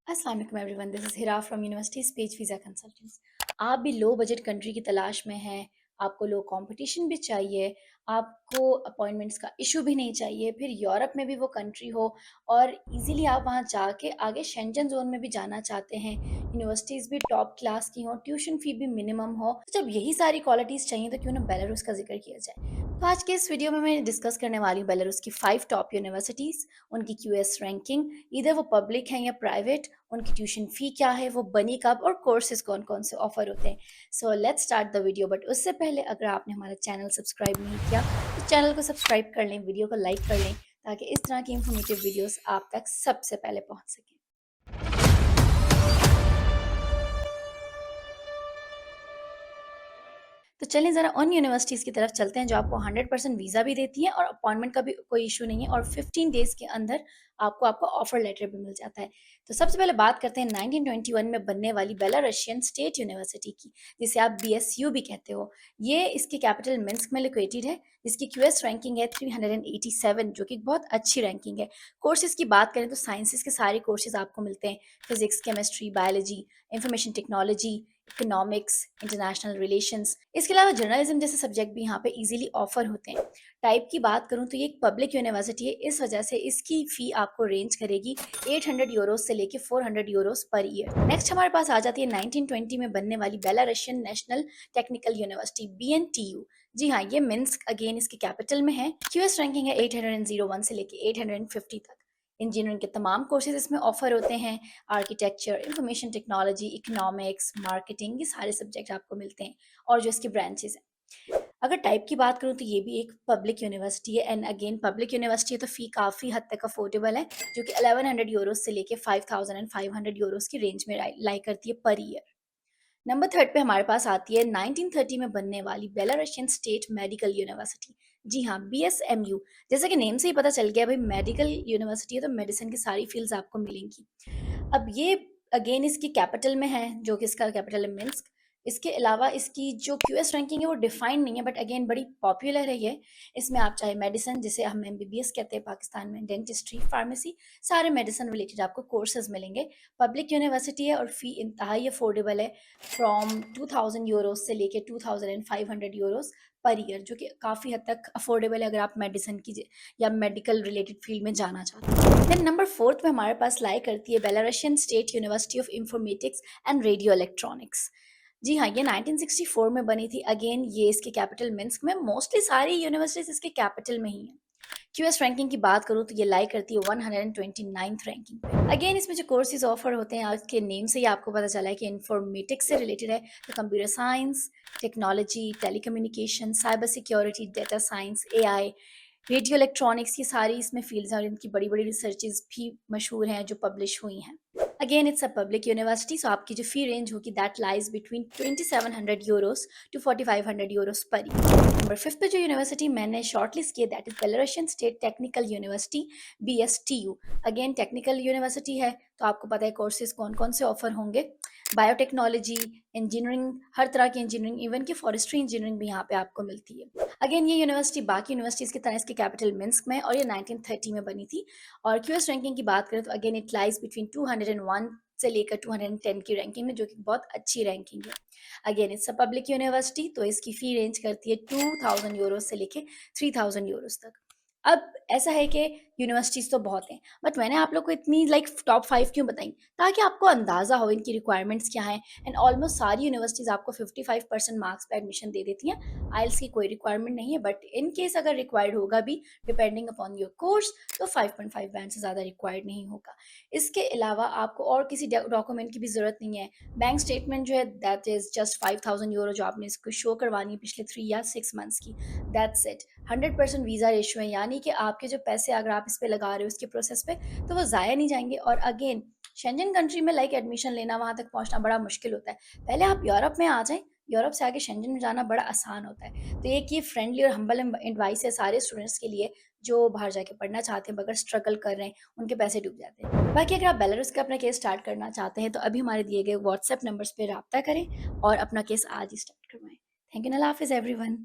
अस्सलाम वालेकुम everyone, this is Hira from university space visa consultants. आप भी लो बजट कंट्री की तलाश में हैं, आपको लो कंपटीशन भी चाहिए, आपको अपॉइंटमेंट्स का इशू भी नहीं चाहिए, फिर यूरोप में भी वो कंट्री हो और इजीली आप वहाँ जाके आगे शेंजन जोन में भी जाना चाहते हैं, यूनिवर्सिटीज़ भी टॉप क्लास की हों, ट्यूशन फ़ी भी मिनिमम हो। तो जब यही सारी क्वालिटीज़ चाहिए तो क्यों ना बेलारूस का ज़िक्र किया जाए। तो आज के इस वीडियो में मैं डिस्कस करने वाली हूँ बेलारूस की 5 टॉप यूनिवर्सिटीज़, उनकी क्यूएस रैंकिंग, इधर वो पब्लिक हैं या प्राइवेट, उनकी ट्यूशन फ़ी क्या है, वो बनी कब और कोर्सेज़ कौन-कौन से ऑफ़र होते हैं। So let's start the video, but उससे पहले अगर आपने हमारा चैनल सब्सक्राइब नहीं किया, तो चैनल को सब्सक्राइब कर लें, वीडियो को लाइक कर लें, ताकि इस तरह की इन्फॉर्मेटिव वीडियोज़ आप तक सबसे पहले पहुँच सकें। तो चलें ज़रा उन यूनिवर्सिटीज़ की तरफ चलते हैं जो आपको 100% वीज़ा भी देती हैं और अपॉइंटमेंट का भी कोई इश्यू नहीं है और 15 डेज़ के अंदर आपको आपका ऑफ़र लेटर भी मिल जाता है। तो सबसे पहले बात करते हैं 1921 में बनने वाली बेलारूसियन स्टेट यूनिवर्सिटी की, जिसे आप बीएसयू भी कहते हो। ये इसकी कैपिटल मिन्स्क में लोकेटेड है, जिसकी क्यूएस रैंकिंग है 387, जो कि बहुत अच्छी रैंकिंग है। कोर्सेज़ की बात करें तो साइंसेज़ के सारे कोर्सेज़ आपको मिलते हैं, physics, chemistry, biology, information technology, economics, international relations. इसके अलावा जर्नलिज्म जैसे सब्जेक्ट भी यहाँ पे इजीली ऑफर होते हैं। टाइप की बात करूँ तो ये एक पब्लिक यूनिवर्सिटी है, इस वजह से इसकी फ़ी आपको रेंज करेगी 800 यूरोज़ से लेके 400 यूरोज़ पर ईयर। नेक्स्ट हमारे पास आ जाती है 1920 में बनने वाली बेलारूसियन नेशनल टेक्निकल यूनिवर्सिटी बीएनटीयू। जी हाँ, ये मिन्स्क अगेन इसकी कैपिटल में है। क्यूएस रैंकिंग है 801 से लेके 850 तक। इंजीनियरिंग के तमाम कोर्सेज इसमें ऑफर होते हैं। Architecture, information technology, economics, marketing, ये सारे सब्जेक्ट आपको मिलते हैं और जो इसके ब्रांचेस हैं। अगर टाइप की बात करूँ तो ये भी एक पब्लिक यूनिवर्सिटी है एंड अगेन पब्लिक यूनिवर्सिटी है तो फ़ी काफ़ी हद तक अफोर्डेबल है, जो कि 1100 यूरोज़ से लेके 5500 यूरोज़ की रेंज में लाई करती है पर ईयर। नंबर थर्ड पे हमारे पास आती है 1930 में बनने वाली बेलारूसियन स्टेट मेडिकल यूनिवर्सिटी। जी हाँ, बीएसएमयू। जैसा कि नेम से ही पता चल गया भाई, मेडिकल यूनिवर्सिटी है तो मेडिसिन की सारी फील्ड्स आपको मिलेंगी। अब ये अगेन इसकी कैपिटल में है, जो कि इसका कैपिटल है मिन्स्क। इसके अलावा इसकी जो क्यूएस रैंकिंग है वो डिफाइंड नहीं है, बट अगेन बड़ी पॉपुलर है ये। इसमें आप चाहे मेडिसिन, जिसे हम एमबीबीएस कहते हैं पाकिस्तान में, डेंटिस्ट्री, फार्मेसी, सारे मेडिसिन रिलेटेड आपको कोर्सेज मिलेंगे। पब्लिक यूनिवर्सिटी है और फ़ी इंतहाई अफोर्डेबल है, फ्रॉम 2000 यूरोज़ से लेके 2500 यूरोज़ पर ईयर, जो कि काफ़ी हद तक अफोर्डेबल है अगर आप मेडिसिन की या मेडिकल रिलेटेड फील्ड में जाना चाहते हैं। देन नंबर फोर्थ में हमारे पास लाई करती है Belarusian state university of informatics and radio electronics. जी हाँ, ये 1964 में बनी थी। अगेन ये इसके कैपिटल मिन्स्क में, मोस्टली सारी यूनिवर्सिटीज इसके कैपिटल में ही है। क्यूएस रैंकिंग की बात करूँ तो ये लाई करती है 129th रैंकिंग पे। अगेन इसमें जो कोर्सेज ऑफर होते हैं, इसके नेम से ही आपको पता चला है कि इंफॉर्मेटिक्स से रिलेटेड है, तो computer science, technology, telecommunication, cyber security, data science, AI, radio electronics, ये सारी इसमें फील्ड्स हैं और इनकी बड़ी-बड़ी रिसर्चेज़ भी मशहूर हैं जो पब्लिश हुई हैं। Again it's a public university, so आपकी जो फ़ी रेंज होगी that lies between 2700 euros to 4500 euros per year. Number 5 पे जो यूनिवर्सिटी मैंने शॉर्टलिस्ट की है that is Belarusian state technical university BSTU. Again technical university है तो आपको पता है कोर्सेज़ कौन-कौन से ऑफर होंगे। बायोटेक्नोलॉजी, इंजीनियरिंग, हर तरह की इंजीनियरिंग, इवन कि फॉरेस्ट्री इंजीनियरिंग भी यहाँ पे आपको मिलती है। अगेन ये यूनिवर्सिटी बाकी यूनिवर्सिटीज़ की तरह इसकी कैपिटल मिन्स्क में और ये 1930 में बनी थी। और क्यूएस रैंकिंग की बात करें तो अगेन इट लाइज़ बिटवीन 201 से लेकर 210 की रैंकिंग में, जो कि बहुत अच्छी रैंकिंग है। Again it's a public university, तो इसकी फ़ी रेंज करती है 2000 यूरोज़ से लेके 3000 यूरोज़ तक। अब ऐसा है कि यूनिवर्सिटीज़ तो बहुत हैं, बट मैंने आप लोग को इतनी टॉप 5 क्यों बताई? ताकि आपको अंदाज़ा हो इनकी रिक्वायरमेंट्स क्या हैं। एंड ऑलमोस्ट सारी यूनिवर्सिटीज़ आपको 55% मार्क्स पे एडमिशन दे देती हैं। आइल्स की कोई रिक्वायरमेंट नहीं है, बट इन केस अगर रिक्वायर्ड होगा भी, डिपेंडिंग अपॉन योर कोर्स, तो 5.5 बैंड से ज़्यादा रिक्वायर्ड नहीं होगा। इसके अलावा आपको और किसी डॉक्यूमेंट की भी ज़रूरत नहीं है। बैंक स्टेटमेंट जो है दैट इज़ जस्ट 5000 यूरो, जो आपने इसको शो करवानी है पिछले 3 या 6 मंथ्स की, दैट्स इट। 100% वीज़ा रेशियो है, यानी कि आपके जो पैसे अगर आप इस पे लगा रहे हो इसके प्रोसेस पे, तो वो ज़ाया नहीं जाएँगे। और अगेन शेंजन कंट्री में एडमिशन लेना, वहाँ तक पहुँचना बड़ा मुश्किल होता है। पहले आप यूरोप में आ जाएँ, यूरोप से आगे शेंजन में जाना बड़ा आसान होता है। तो एक ये फ्रेंडली और हम्बल एडवाइस है सारे स्टूडेंट्स के लिए जो बाहर जाके पढ़ना चाहते हैं मगर स्ट्रगल कर रहे हैं, उनके पैसे डूब जाते हैं। बाकी अगर आप बेलारूस का अपना केस स्टार्ट करना चाहते हैं तो अभी हमारे दिए गए व्हाट्सएप नंबर्स पे राब्ता करें और अपना केस आज ही स्टार्ट करवाएँ। थैंक यू, अल्लाह हाफ़िज़ एवरीवन।